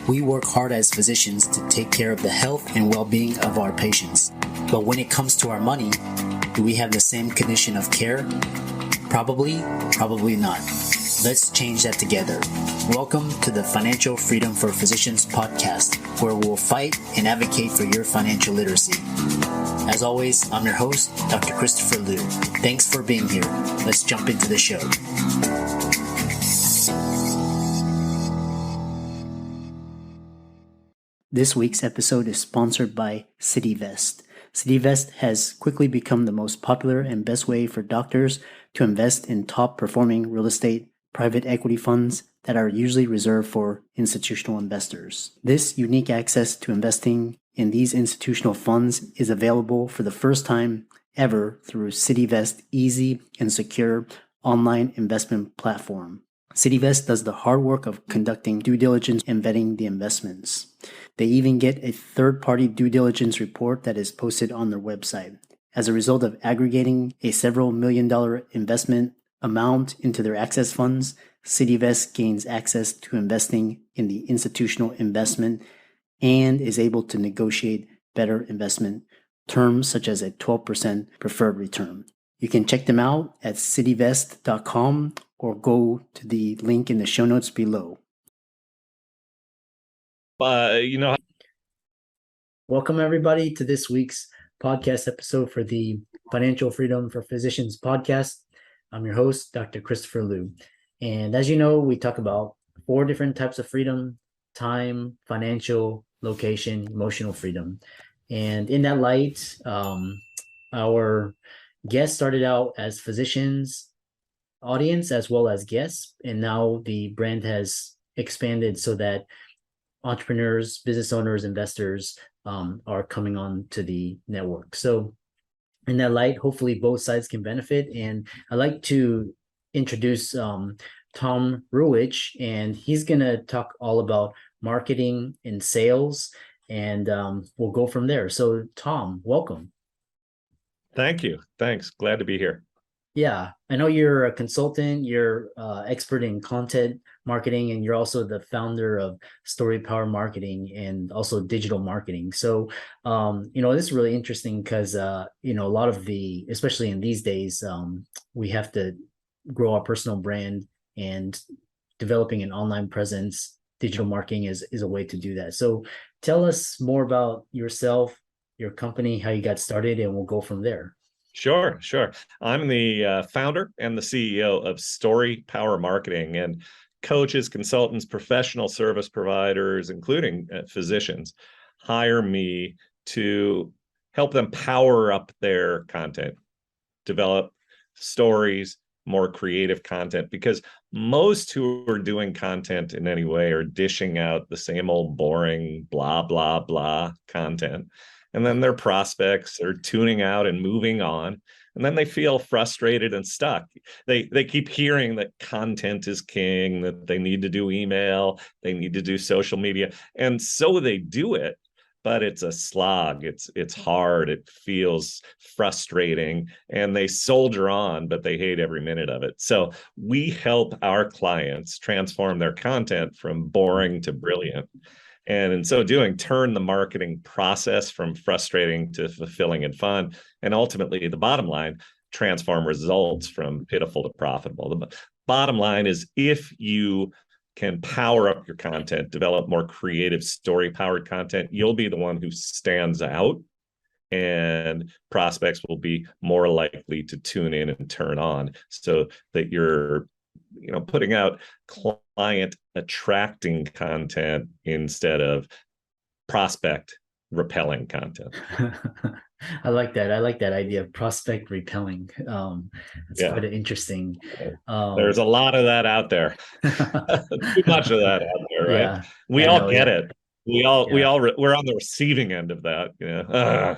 We work hard as physicians to take care of the health and well-being of our patients. But when it comes to our money, do we have the same condition of care? Probably not. Let's change that together. Welcome to the Financial Freedom for Physicians podcast, where we'll fight and advocate for your financial literacy. As always, I'm your host, Dr. Christopher Liu. Thanks for being here. Let's jump into the show. This week's episode is sponsored by CityVest. CityVest has quickly become the most popular and best way for doctors to invest in top-performing real estate private equity funds that are usually reserved for institutional investors. This unique access to investing in these institutional funds is available for the first time ever through CityVest's easy and secure online investment platform. CityVest does the hard work of conducting due diligence and vetting the investments. They even get a third-party due diligence report that is posted on their website. As a result of aggregating a several million-dollar investment amount into their access funds, CityVest gains access to investing in the institutional investment and is able to negotiate better investment terms such as a 12% preferred return. You can check them out at cityvest.com or go to the link in the show notes below. Welcome everybody to this week's podcast episode for the Financial Freedom for Physicians podcast. I'm your host, Dr. Christopher Liu. And as you know, we talk about 4 different types of freedom: time, financial, location, emotional freedom. And in that light, our guests started out as physicians, audience, as well as guests. And now the brand has expanded so that entrepreneurs, business owners, investors are coming on to the network. So in that light, hopefully both sides can benefit. And I'd like to introduce Tom Ruwitch, and he's going to talk all about marketing and sales, and we'll go from there. So Tom, welcome. Thank you. Thanks. Glad to be here. Yeah, I know you're a consultant, you're expert in content marketing, and you're also the founder of Story Power Marketing and also digital marketing. So, this is really interesting because, a lot of especially in these days, we have to grow our personal brand, and developing an online presence, digital marketing is a way to do that. So tell us more about yourself, your company, how you got started, and we'll go from there. Sure. I'm the founder and the CEO of Story Power Marketing, and coaches, consultants, professional service providers, including physicians, hire me to help them power up their content, develop stories, more creative content, because most who are doing content in any way are dishing out the same old boring blah, blah, blah content. And then their prospects are tuning out and moving on. And then they feel frustrated and stuck. They keep hearing that content is king, that they need to do email, they need to do social media. And so they do it, but it's a slog. It's hard. It feels frustrating. And they soldier on, but they hate every minute of it. So we help our clients transform their content from boring to brilliant. And in so doing, turn the marketing process from frustrating to fulfilling and fun. And ultimately, the bottom line, transform results from pitiful to profitable. The bottom line is, if you can power up your content, develop more creative story-powered content, you'll be the one who stands out, and prospects will be more likely to tune in and turn on, so that you're putting out client attracting content instead of prospect repelling content. I like that. I like that idea of prospect repelling. It's quite interesting. There's a lot of that out there. Too much of that out there, right? Yeah, we all get it. We're on the receiving end of that.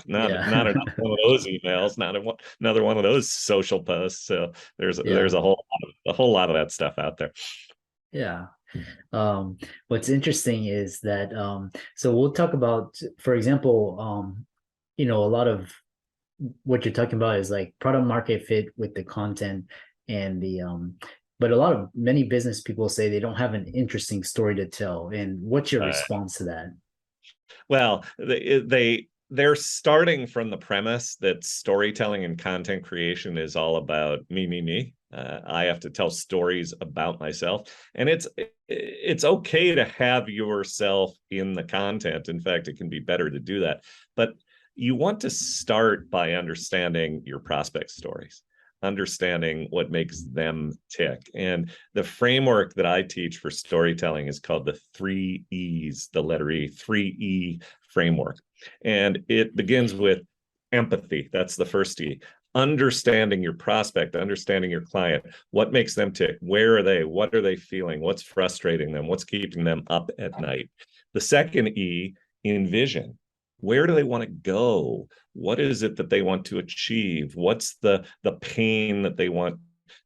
Not another one of those emails, not another one of those social posts. So there's a whole lot of that stuff out there. Yeah. What's interesting is that so we'll talk about, for example, a lot of what you're talking about is like product market fit with the content and the but many business people say they don't have an interesting story to tell. And what's your Uh, response to that? well, they're starting from the premise that storytelling and content creation is all about me, me, me. I have to tell stories about myself, and it's okay to have yourself in the content. In fact, it can be better to do that, but you want to start by understanding your prospect stories, understanding what makes them tick. And the framework that I teach for storytelling is called the 3 E's, the letter E, 3E framework. And it begins with empathy. That's the first E. Understanding your prospect, understanding your client, what makes them tick, where are they, what are they feeling, what's frustrating them, what's keeping them up at night. The second E, envision. Where do they want to go? What is it that they want to achieve? What's the pain that they want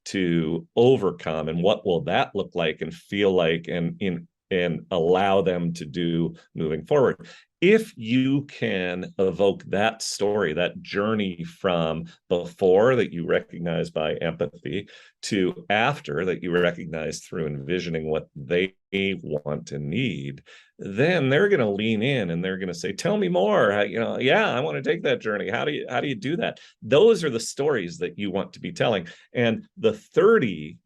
to overcome, and what will that look like and feel like and allow them to do moving forward? If you can evoke that story, that journey from before that you recognize by empathy to after that you recognize through envisioning what they want and need, then they're going to lean in and they're going to say, tell me more. Yeah, I want to take that journey. How do you do that? Those are the stories that you want to be telling. And the 30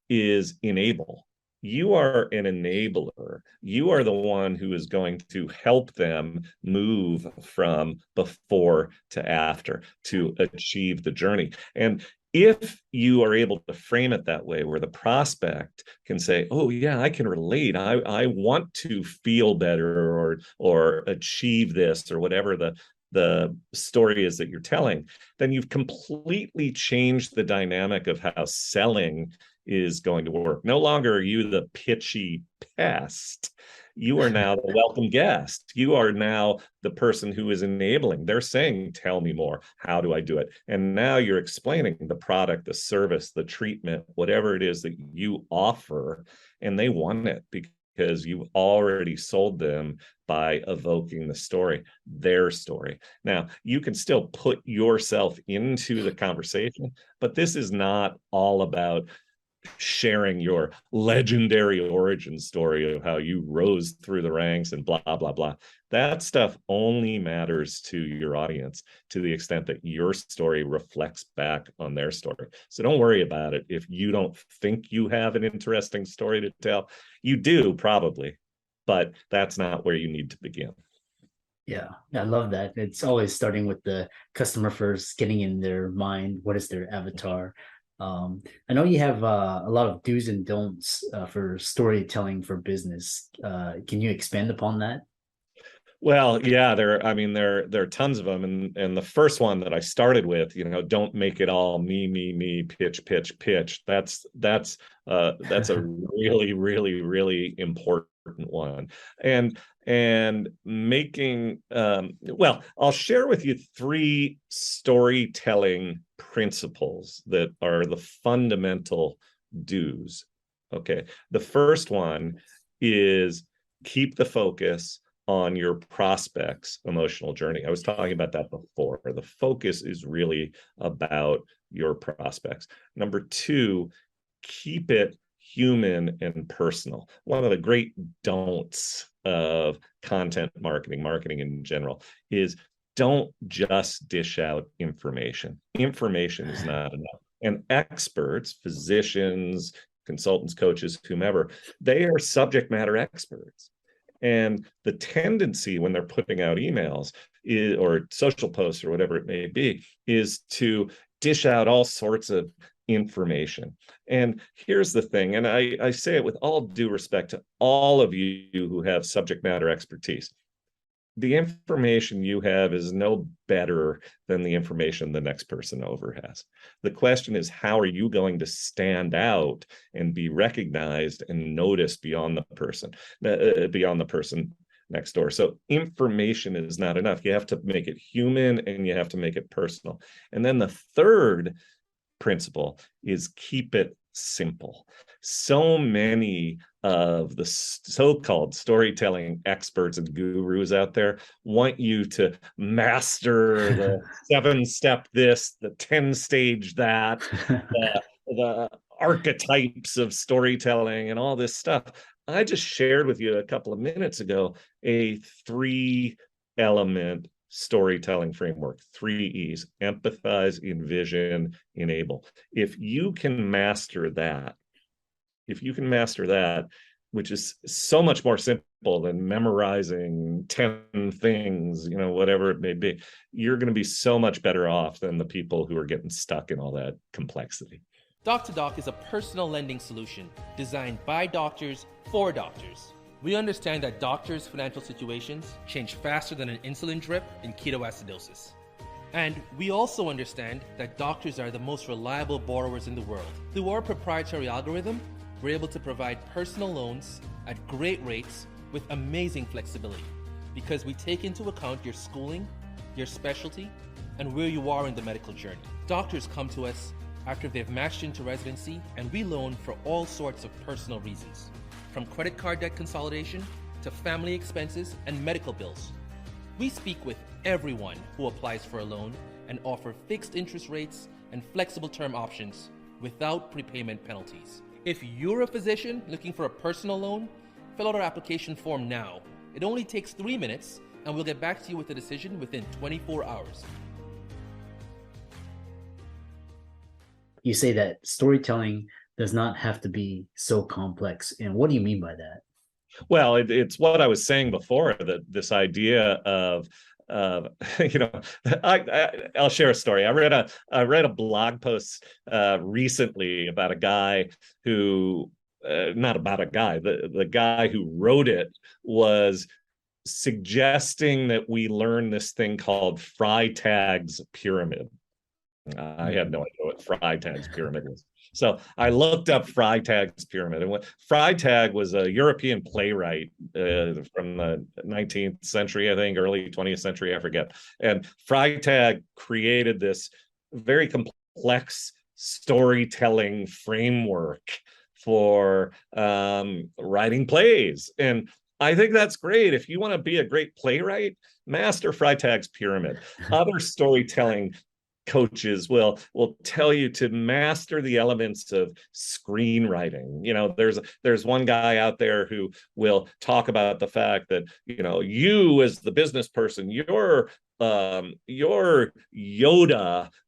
is enable. You are an enabler. You are the one who is going to help them move from before to after to achieve the journey. And if you are able to frame it that way, where the prospect can say, oh yeah, I can relate, I want to feel better or achieve this or whatever the story is that you're telling, then you've completely changed the dynamic of how selling is going to work. No longer are you the pitchy pest. You are now the welcome guest. You are now the person who is enabling. They're saying, tell me more. How do I do it? And now you're explaining the product, the service, the treatment, whatever it is that you offer, and they want it because you've already sold them by evoking the story, their story. Now, you can still put yourself into the conversation, but this is not all about sharing your legendary origin story of how you rose through the ranks and blah, blah, blah. That stuff only matters to your audience to the extent that your story reflects back on their story. So don't worry about it. If you don't think you have an interesting story to tell, you do probably, but that's not where you need to begin. Yeah, I love that. It's always starting with the customer first, getting in their mind. What is their avatar? I know you have a lot of do's and don'ts for storytelling for business. Can you expand upon that? Well, yeah, there are tons of them, and the first one that I started with, don't make it all me, me, me, pitch, pitch, pitch. That's a really, really, really important one. And making well, I'll share with you 3 storytelling principles that are the fundamental do's. Okay. The first one is keep the focus on your prospect's emotional journey. I was talking about that before. The focus is really about your prospects. Number 2, keep it human and personal. One of the great don'ts of content marketing in general, is don't just dish out information. Information is not enough. And experts, physicians, consultants, coaches, whomever, they are subject matter experts. And the tendency when they're putting out emails or social posts or whatever it may be is to dish out all sorts of information. And here's the thing, and I say it with all due respect to all of you who have subject matter expertise. The information you have is no better than the information the next person over has. The question is, how are you going to stand out and be recognized and noticed beyond the person next door? So information is not enough. You have to make it human and you have to make it personal. And then the third principle is keep it simple. So many of the so-called storytelling experts and gurus out there want you to master the 7-step this, the 10-stage that, the archetypes of storytelling and all this stuff. I just shared with you a couple of minutes ago a 3 element storytelling framework, 3 E's: empathize, envision, enable. If you can master that, if you can master that, which is so much more simple than memorizing 10 things, whatever it may be, you're going to be so much better off than the people who are getting stuck in all that complexity. Doc to Doc is a personal lending solution designed by doctors for doctors. We understand that doctors' financial situations change faster than an insulin drip in ketoacidosis. And we also understand that doctors are the most reliable borrowers in the world. Through our proprietary algorithm, we're able to provide personal loans at great rates with amazing flexibility because we take into account your schooling, your specialty, and where you are in the medical journey. Doctors come to us after they've matched into residency, and we loan for all sorts of personal reasons, from credit card debt consolidation to family expenses and medical bills. We speak with everyone who applies for a loan and offer fixed interest rates and flexible term options without prepayment penalties. If you're a physician looking for a personal loan, fill out our application form now. It only takes 3 minutes, and we'll get back to you with a decision within 24 hours. You say that storytelling does not have to be so complex. And what do you mean by that? Well, it's what I was saying before, that this idea of I'll share a story. I read a blog post recently about a guy who not about a guy, the guy who wrote it was suggesting that we learn this thing called Freytag's pyramid. I had no idea what Freytag's pyramid was. So I looked up Freytag's pyramid, and Freytag was a European playwright from the 19th century, I think, early 20th century, I forget. And Freytag created this very complex storytelling framework for writing plays. And I think that's great. If you want to be a great playwright, master Freytag's pyramid. Other storytelling coaches will tell you to master the elements of screenwriting. There's one guy out there who will talk about the fact that you as the business person, you're Yoda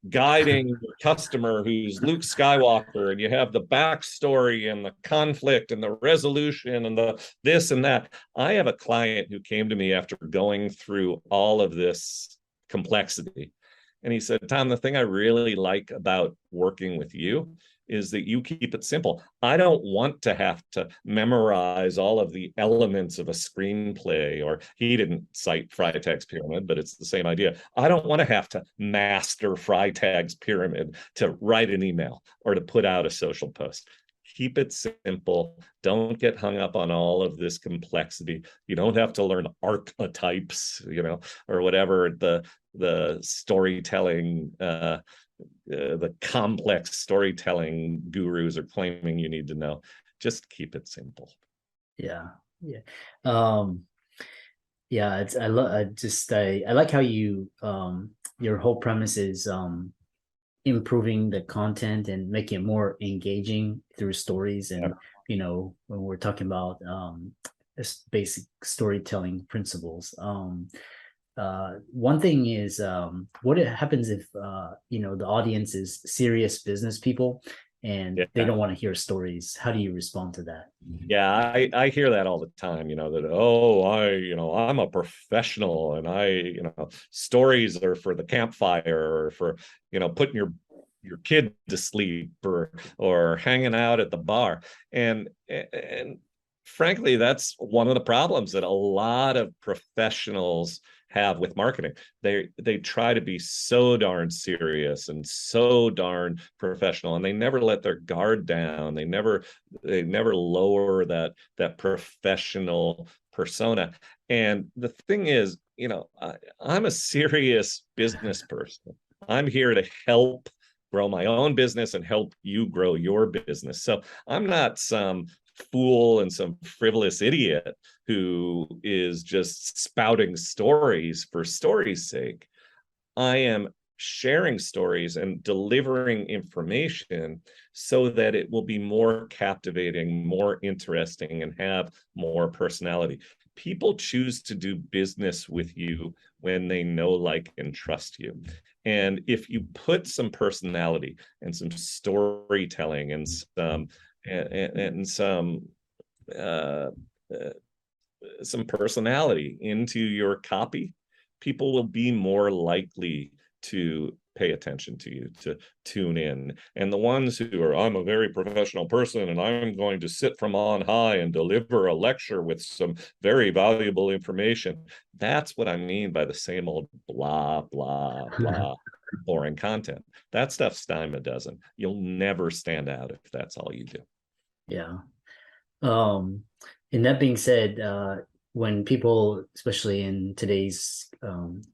guiding your customer who's Luke Skywalker, and you have the backstory and the conflict and the resolution and the this and that. I have a client who came to me after going through all of this complexity. And he said, Tom, the thing I really like about working with you is that you keep it simple. I don't want to have to memorize all of the elements of a screenplay, or he didn't cite Freytag's pyramid, but it's the same idea. I don't want to have to master Freytag's pyramid to write an email or to put out a social post. Keep it simple. Don't get hung up on all of this complexity. You don't have to learn archetypes, or whatever the storytelling, the complex storytelling gurus are claiming you need to know. Just keep it simple. Yeah. I like how you your whole premise is improving the content and making it more engaging through stories. And when we're talking about basic storytelling principles, one thing is what happens if the audience is serious business people and they don't want to hear stories. How do you respond to that? Yeah, I hear that all the time, that, I'm a professional, and stories are for the campfire, or for, putting your kid to sleep, or hanging out at the bar. And frankly, that's one of the problems that a lot of professionals have with marketing. They try to be so darn serious and so darn professional, and they never let their guard down. They never lower that professional persona. And the thing is, I'm a serious business person. I'm here to help grow my own business and help you grow your business. So I'm not some fool and some frivolous idiot who is just spouting stories for story's sake. I am sharing stories and delivering information so that it will be more captivating, more interesting, and have more personality. People choose to do business with you when they know, like, and trust you. And if you put some personality and some storytelling and uh, some personality into your copy, people will be more likely to pay attention to you, to tune in. And the ones who are, I'm a very professional person and I'm going to sit from on high and deliver a lecture with some very valuable information, that's what I mean by the same old blah, blah, blah, boring content. That stuff's dime a dozen. You'll never stand out if that's all you do. Yeah. Um, and that being said, when people, especially in today's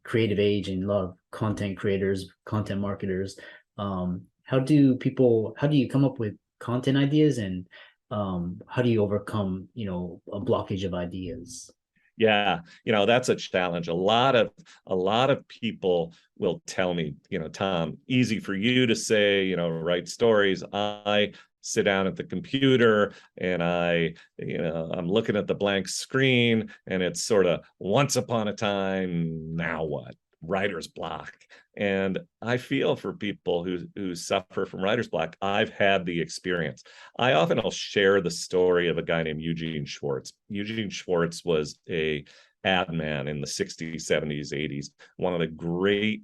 creative age and a lot of content creators, content marketers, how do you come up with content ideas, and how do you overcome, a blockage of ideas? Yeah, that's a challenge. A lot of people will tell me, Tom, easy for you to say, write stories. I sit down at the computer and I'm looking at the blank screen and it's sort of once upon a time, now what? Writer's block. And I feel for people who suffer from writer's block. I've had the experience. I often will share the story of a guy named Eugene Schwartz. Eugene Schwartz was a ad man in the 60s, 70s, 80s, one of the great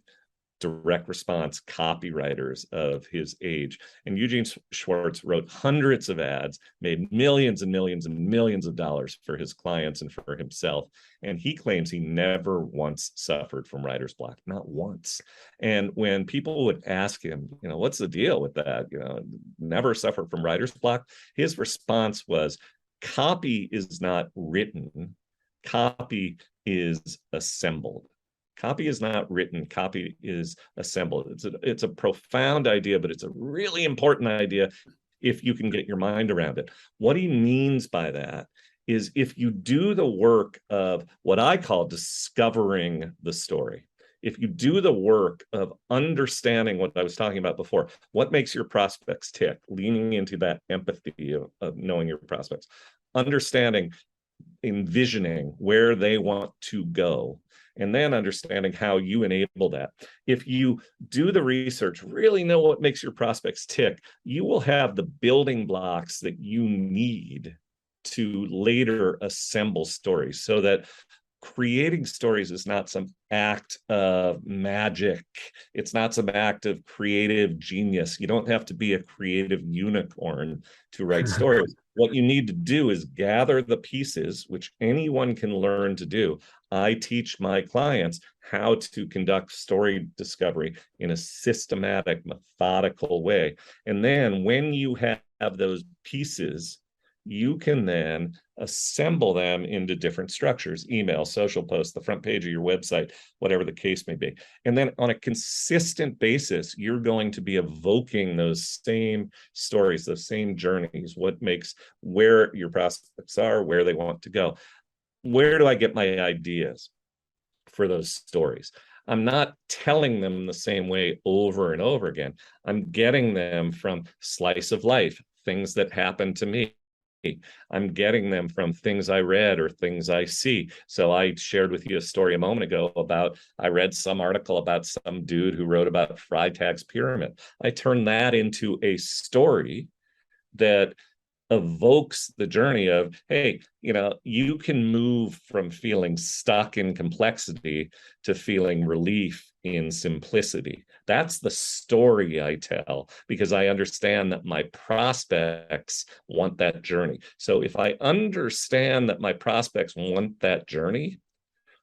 direct response copywriters of his age. And Eugene Schwartz wrote hundreds of ads, made millions and millions and millions of dollars for his clients and for himself. And he claims he never once suffered from writer's block, not once. And when people would ask him, what's the deal with that? Never suffered from writer's block. His response was, copy is not written, copy is assembled. Copy is not written, copy is assembled. It's a profound idea, but it's a really important idea if you can get your mind around it. What he means by that is if you do the work of what I call discovering the story, if you do the work of understanding what I was talking about before, what makes your prospects tick, leaning into that empathy of knowing your prospects, understanding, envisioning where they want to go, and then understanding how you enable that. If you do the research, really know what makes your prospects tick, you will have the building blocks that you need to later assemble stories, so that creating stories is not some act of magic. It's not some act of creative genius. You don't have to be a creative unicorn to write stories. What you need to do is gather the pieces, which anyone can learn to do. I teach my clients how to conduct story discovery in a systematic, methodical way. And then when you have those pieces, you can then assemble them into different structures, email, social posts, the front page of your website, whatever the case may be. And then on a consistent basis, you're going to be evoking those same stories, those same journeys, what makes, where your prospects are, where they want to go. Where do I get my ideas for those stories? I'm not telling them the same way over and over again. I'm getting them from slice of life, things that happen to me. I'm getting them from things I read or things I see. So I shared with you a story a moment ago about, I read some article about some dude who wrote about Freytag's pyramid. I turned that into a story that evokes the journey of, hey, you can move from feeling stuck in complexity to feeling relief in simplicity. That's the story I tell, because I understand that my prospects want that journey. So if I understand that my prospects want that journey,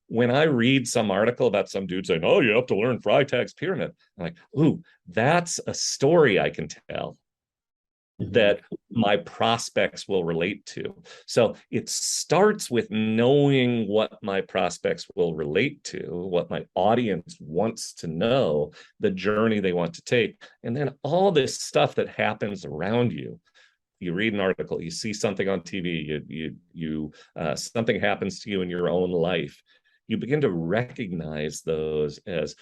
when I read some article about some dude saying, oh, you have to learn Freytag's pyramid, I'm like, ooh, that's a story I can tell that my prospects will relate to. So it starts with knowing what my prospects will relate to, what my audience wants to know, the journey they want to take, and then all this stuff that happens around you. You read an article, you see something on TV, something happens to you in your own life. You begin to recognize those as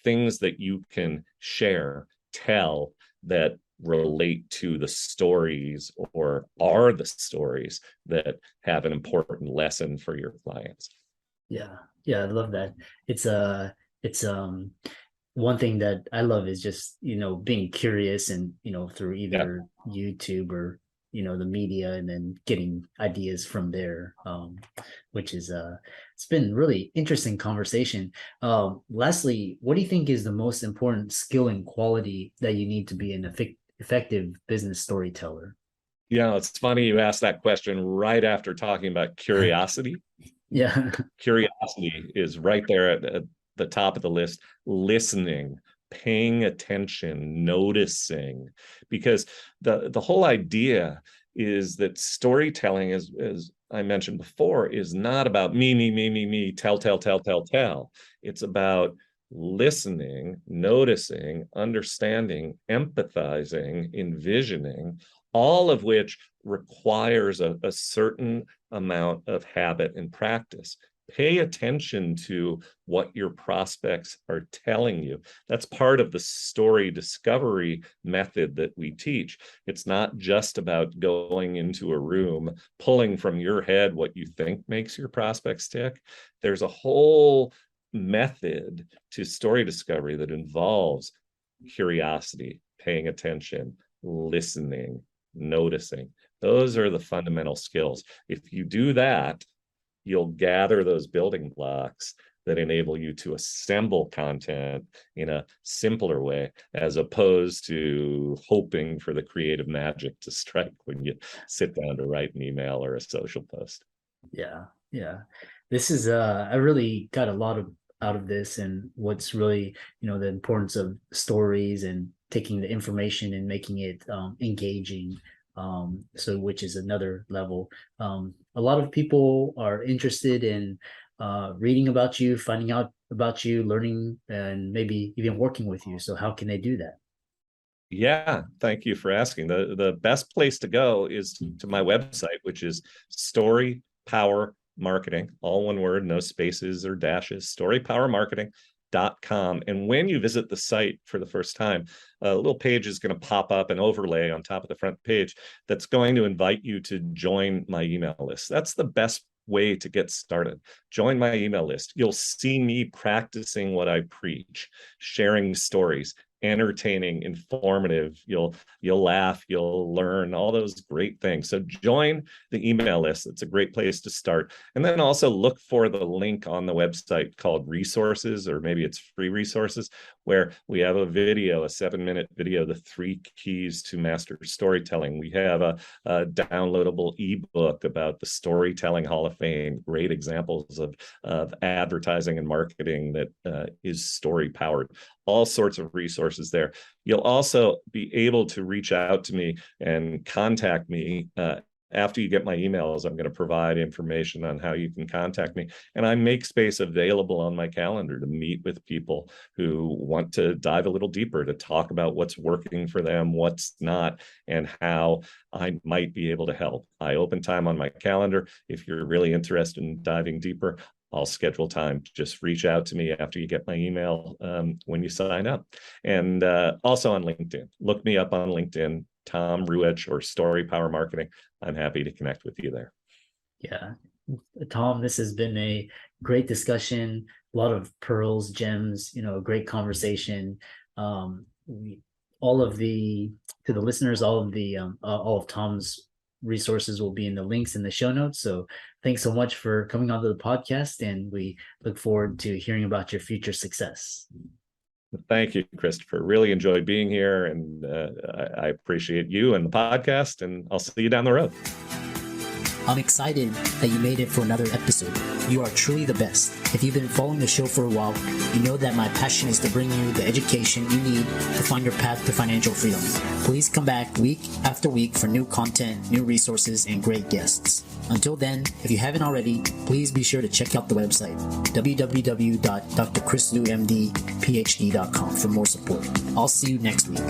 things that you can share, tell, that relate to the stories or are the stories that have an important lesson for your clients. Yeah. Yeah. I love that. It's one thing that I love is just, being curious and, through Yeah. either YouTube or, the media, and then getting ideas from there, which is, it's been really interesting conversation. Lastly, what do you think is the most important skill and quality that you need to be an effective business storyteller? Yeah, it's funny you asked that question right after talking about curiosity. Yeah. Curiosity is right there at the top of the list. Listening, paying attention, noticing, because the whole idea is that storytelling, as I mentioned before, is not about me, tell. It's about listening, noticing, understanding, empathizing, envisioning, all of which requires a certain amount of habit and practice. Pay attention to what your prospects are telling you. That's part of the story discovery method that we teach. It's not just about going into a room, pulling from your head what you think makes your prospects tick. There's a whole method to story discovery that involves curiosity, paying attention, listening, noticing. Those are the fundamental skills. If you do that, you'll gather those building blocks that enable you to assemble content in a simpler way, as opposed to hoping for the creative magic to strike when you sit down to write an email or a social post. Yeah. Yeah. This is, I really got a lot out of this, and what's really, the importance of stories and taking the information and making it engaging. So which is another level. A lot of people are interested in reading about you, finding out about you, learning, and maybe even working with you. So how can they do that? Yeah, thank you for asking. The best place to go is to my website, which is Story Power Marketing, all one word, no spaces or dashes, storypowermarketing.com. And when you visit the site for the first time, a little page is going to pop up, an overlay on top of the front page that's going to invite you to join my email list. That's the best way to get started. Join my email list. You'll see me practicing what I preach, sharing stories, entertaining, informative. You'll laugh, you'll learn, all those great things. So join the email list. It's a great place to start. And then also look for the link on the website called resources, or maybe it's free resources, where we have a video, a 7-minute video, the 3 keys to master storytelling. We have a downloadable ebook about the Storytelling Hall of Fame, great examples of advertising and marketing that is story powered. All sorts of resources there. You'll also be able to reach out to me and contact me. After you get my emails, I'm going to provide information on how you can contact me. And I make space available on my calendar to meet with people who want to dive a little deeper, to talk about what's working for them, what's not, and how I might be able to help. I open time on my calendar. If you're really interested in diving deeper, I'll schedule time. Just reach out to me after you get my email when you sign up. And also on LinkedIn. Look me up on LinkedIn, Tom Ruwitch or Story Power Marketing. I'm happy to connect with you there. Yeah. Tom, this has been a great discussion, a lot of pearls, gems, a great conversation. To the listeners, all of Tom's resources will be in the links in the show notes. So thanks so much for coming onto the podcast, and we look forward to hearing about your future success. Thank you, Christopher. Really enjoyed being here, and I appreciate you and the podcast, and I'll see you down the road. I'm excited that you made it for another episode. You are truly the best. If you've been following the show for a while, you know that my passion is to bring you the education you need to find your path to financial freedom. Please come back week after week for new content, new resources, and great guests. Until then, if you haven't already, please be sure to check out the website, www.drchrislewmdphd.com, for more support. I'll see you next week.